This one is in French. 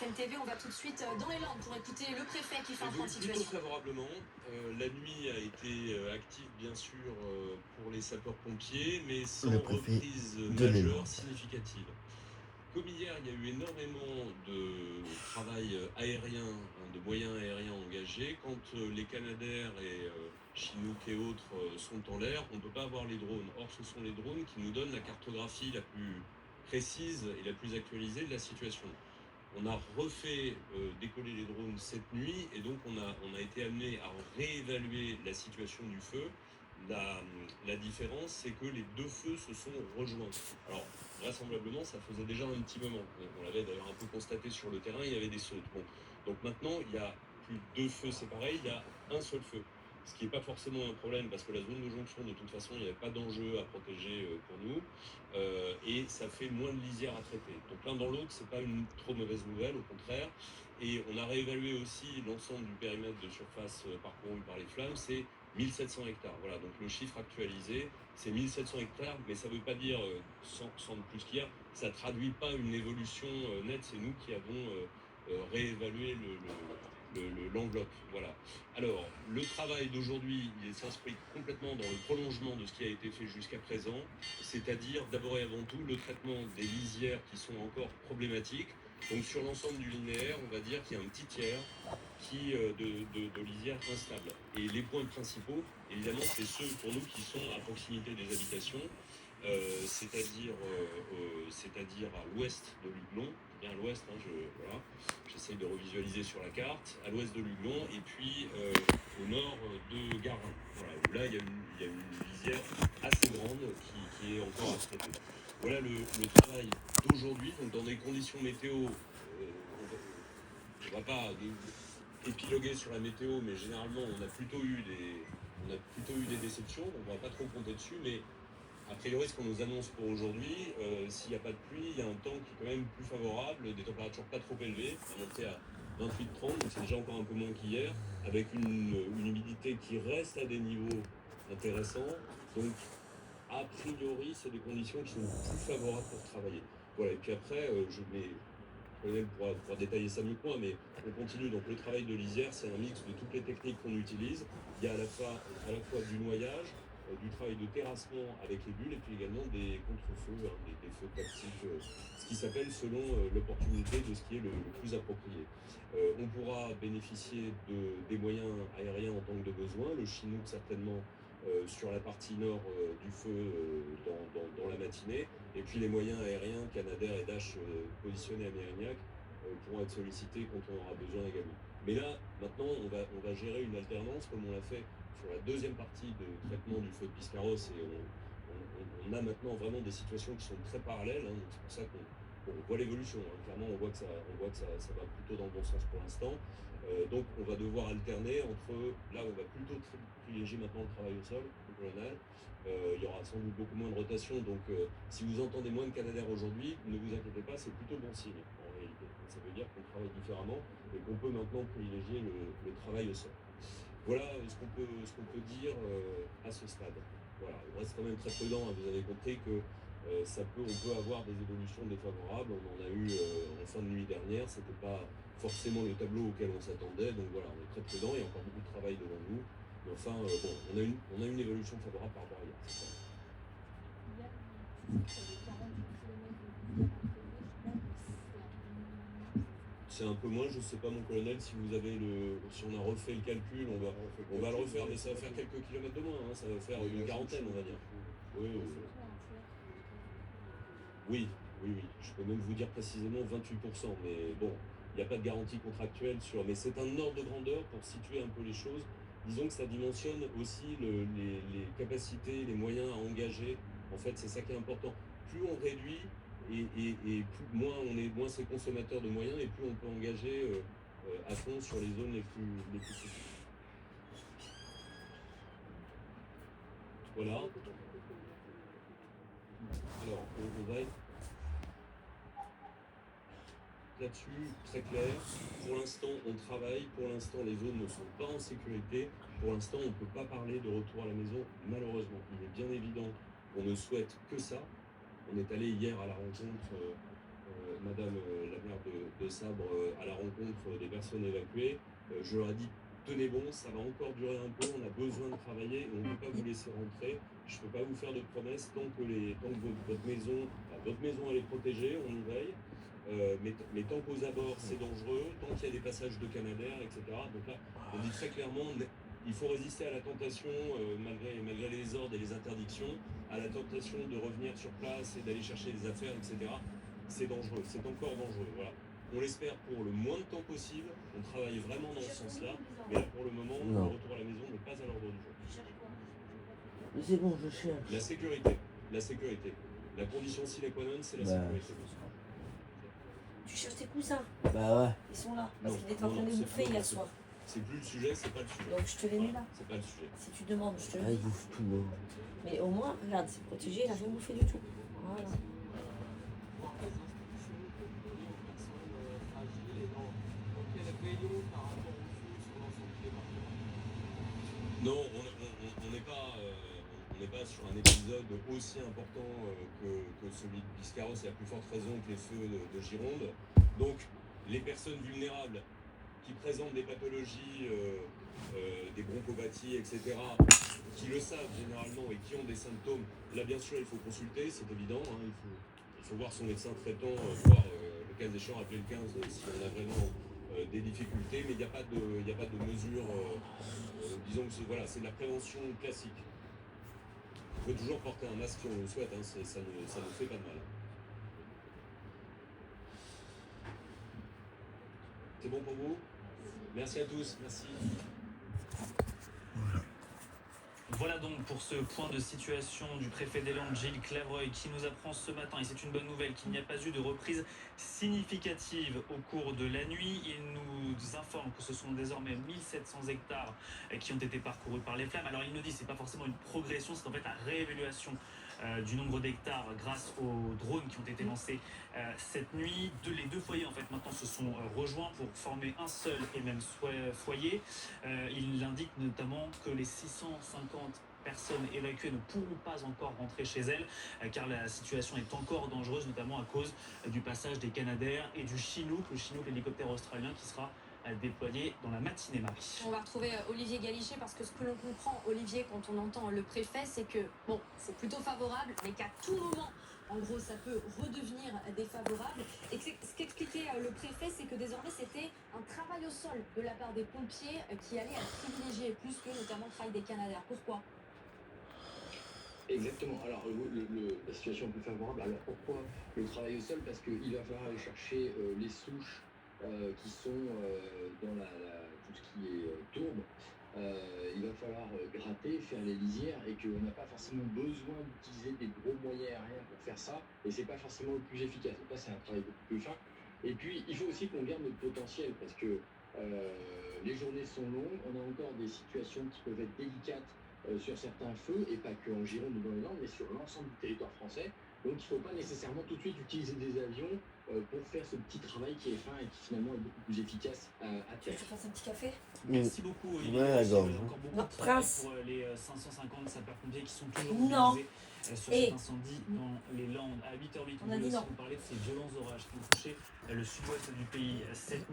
BFM TV. On va tout de suite dans les Landes pour écouter le préfet qui fait un point de situation. Plutôt favorablement. La nuit a été active, bien sûr, pour les sapeurs-pompiers, mais sans reprise majeure significative. Comme hier, il y a eu énormément de travail aérien, de moyens aériens engagés. Quand les Canadair et Chinook et autres sont en l'air, on ne peut pas avoir les drones. Or, ce sont les drones qui nous donnent la cartographie la plus précise et la plus actualisée de la situation. On a refait décoller les drones cette nuit et donc on a été amené à réévaluer la situation du feu. La différence, c'est que les deux feux se sont rejoints. Alors, vraisemblablement, ça faisait déjà un petit moment. On l'avait d'ailleurs un peu constaté sur le terrain, il y avait des sautes. Bon. Donc maintenant, il n'y a plus deux feux séparés, il y a un seul feu. Ce qui n'est pas forcément un problème parce que la zone de jonction, de toute façon, il n'y avait pas d'enjeu à protéger pour nous. Et ça fait moins de lisières à traiter. Donc l'un dans l'autre, c'est pas une trop mauvaise nouvelle, au contraire. Et on a réévalué aussi l'ensemble du périmètre de surface parcouru par les flammes, c'est 1700 hectares. Voilà, donc le chiffre actualisé, c'est 1700 hectares, mais ça ne veut pas dire 100 de plus qu'hier. Ça ne traduit pas une évolution nette, c'est nous qui avons réévalué l'enveloppe. Voilà. Alors, le travail d'aujourd'hui, il s'inscrit complètement dans le prolongement de ce qui a été fait jusqu'à présent, c'est-à-dire d'abord et avant tout le traitement des lisières qui sont encore problématiques. Donc sur l'ensemble du linéaire, on va dire qu'il y a un petit tiers de lisières instables. Et les points principaux, évidemment, c'est ceux pour nous qui sont à proximité des habitations, c'est-à-dire à l'ouest de Luglon, bien à l'ouest, voilà. J'essaye de revisualiser sur la carte, à l'ouest de Luglon, et puis au nord de Garin. Voilà, où là, il y a une lisière assez grande qui est encore à traiter. Voilà le travail d'aujourd'hui, donc dans des conditions météo, on ne va pas épiloguer sur la météo, mais généralement on a plutôt eu des déceptions, donc on ne va pas trop compter dessus, mais a priori ce qu'on nous annonce pour aujourd'hui, s'il n'y a pas de pluie, il y a un temps qui est quand même plus favorable, des températures pas trop élevées, à monter à 28-30, donc c'est déjà encore un peu moins qu'hier, avec une humidité qui reste à des niveaux intéressants, donc a priori, c'est des conditions qui sont plus favorables pour travailler. Voilà, et puis après, le colonel pourra détailler ça mieux que moi, mais on continue. Donc le travail de lisière, c'est un mix de toutes les techniques qu'on utilise. Il y a à la fois du noyage, du travail de terrassement avec les bulles, et puis également des contre-feux, des feux tactiques, ce qui s'appelle selon l'opportunité de ce qui est le plus approprié. On pourra bénéficier des moyens aériens en tant que de besoin, le Chinook certainement sur la partie nord du feu dans la matinée, et puis les moyens aériens Canadair et Dash positionnés à Mérignac pourront être sollicités quand on aura besoin également. Mais là, maintenant, on va gérer une alternance comme on l'a fait sur la deuxième partie de traitement du feu de Biscarros, et on a maintenant vraiment des situations qui sont très parallèles, hein, donc c'est pour ça qu'on voit l'évolution, hein. Clairement on voit que ça va plutôt dans le bon sens pour l'instant. Donc on va devoir alterner entre, là on va plutôt privilégier maintenant le travail au sol, le colonel. Il y aura sans doute beaucoup moins de rotation, donc si vous entendez moins de Canadair aujourd'hui, ne vous inquiétez pas, c'est plutôt bon signe en réalité. Ça veut dire qu'on travaille différemment et qu'on peut maintenant privilégier le travail au sol. Voilà ce qu'on peut dire à ce stade. Voilà, on reste quand même très prudent, hein. Vous avez compris que on peut avoir des évolutions défavorables. On en a eu en fin de nuit dernière, c'était pas forcément le tableau auquel on s'attendait, donc voilà, on est très prudent, il y a encore beaucoup de travail devant nous. Mais enfin, bon, on a une évolution favorable par rapport à hier, c'est ça. C'est un peu moins, je ne sais pas mon colonel, si on a refait le calcul, on va le refaire, mais ça va faire quelques kilomètres de moins, hein, ça va faire une quarantaine, on va dire. Oui, je peux même vous dire précisément 28%, mais bon, il n'y a pas de garantie contractuelle mais c'est un ordre de grandeur pour situer un peu les choses. Disons que ça dimensionne aussi les capacités, les moyens à engager. En fait, c'est ça qui est important. Plus on réduit et moins c'est consommateur de moyens, et plus on peut engager à fond sur les zones les plus critiques. Voilà. Alors, on va être là-dessus, très clair. Pour l'instant, on travaille. Pour l'instant, les zones ne sont pas en sécurité. Pour l'instant, on ne peut pas parler de retour à la maison, malheureusement. Il est bien évident qu'on ne souhaite que ça. On est allé hier à la rencontre Madame la maire de Sabre à la rencontre des personnes évacuées. Je leur ai dit, tenez bon, ça va encore durer un peu, on a besoin de travailler et on ne peut pas vous laisser rentrer. Je ne peux pas vous faire de promesses tant que votre maison elle est protégée, on y veille. Mais tant qu'aux abords c'est dangereux, tant qu'il y a des passages de Canadair, etc. Donc là, on dit très clairement, il faut résister à la tentation, malgré les ordres et les interdictions, à la tentation de revenir sur place et d'aller chercher des affaires, etc. C'est dangereux, c'est encore dangereux. Voilà. On l'espère pour le moins de temps possible. On travaille vraiment dans ce sens-là. Mais là, pour le moment, le retour à la maison n'est pas à l'ordre du jour. C'est bon, je cherche. La sécurité. La sécurité. La condition sine qua non, c'est la sécurité. Tu cherches tes cousins? Bah ouais. Ils sont là. Parce qu'ils étaient en train de bouffer hier soir. C'est plus le sujet, c'est pas le sujet. Donc je te les mets là. C'est pas le sujet. Si tu demandes, je te le Ah, mets. ils bouffent tout. Hein. Mais au moins, regarde, c'est protégé, il a rien bouffé du tout. Voilà. Non, on n'est pas sur un épisode aussi important que celui de Biscarrosse, et à plus forte raison que les feux de Gironde. Donc, les personnes vulnérables qui présentent des pathologies, des bronchopathies, etc., qui le savent généralement et qui ont des symptômes, là bien sûr il faut consulter, c'est évident, hein, il faut voir son médecin traitant, voir le cas échéant appeler le 15 si on a vraiment des difficultés, mais il n'y a pas de mesure, disons que c'est de la prévention classique. Il faut toujours porter un masque si on le souhaite, hein, ça ne fait pas de mal. C'est bon pour vous? Merci à tous, merci. Voilà donc pour ce point de situation du préfet des Landes, Gilles Clavreuil, qui nous apprend ce matin, et c'est une bonne nouvelle, qu'il n'y a pas eu de reprise significative au cours de la nuit. Il nous informe que ce sont désormais 1700 hectares qui ont été parcourus par les flammes. Alors il nous dit que ce n'est pas forcément une progression, c'est en fait la réévaluation du nombre d'hectares grâce aux drones qui ont été lancés cette nuit. Les deux foyers en fait maintenant se sont rejoints pour former un seul et même foyer. Il indique notamment que les 650 personnes évacuées ne pourront pas encore rentrer chez elles car la situation est encore dangereuse, notamment à cause du passage des Canadair et du Chinook, l'hélicoptère australien qui sera déployé dans la matinée, Marie. On va retrouver Olivier Galichet parce que ce que l'on comprend, Olivier, quand on entend le préfet, c'est que, bon, c'est plutôt favorable, mais qu'à tout moment, en gros, ça peut redevenir défavorable. Et ce qu'expliquait le préfet, c'est que désormais, c'était un travail au sol de la part des pompiers qui allait être privilégié plus que notamment le travail des Canadair. Pourquoi? Exactement. Alors, la situation est plus favorable. Alors, pourquoi le travail au sol? Parce qu'il va falloir aller chercher les souches qui sont dans tout ce qui est tourbe. Il va falloir gratter, faire les lisières et qu'on n'a pas forcément besoin d'utiliser des gros moyens aériens pour faire ça. Et c'est pas forcément le plus efficace. Donc là, c'est un travail beaucoup plus fin. Et puis, il faut aussi qu'on garde notre potentiel parce que les journées sont longues. On a encore des situations qui peuvent être délicates sur certains feux, et pas que en Gironde ou dans les Landes, mais sur l'ensemble du territoire français. Donc il ne faut pas nécessairement tout de suite utiliser des avions pour faire ce petit travail qui est fin et qui finalement est beaucoup plus efficace à Tu veux terre. que je fasse un petit café? Merci beaucoup, Olivier. Ouais, Il y a encore beaucoup Non, de travail Prince. pour les 550 sapeurs-pompiers qui sont toujours Non. mobilisés sur Et cet incendie dans les Landes. À 8h08, On a on dit voulait non. aussi vous parler de ces violents orages qui ont touché le sud-ouest du pays cette nuit.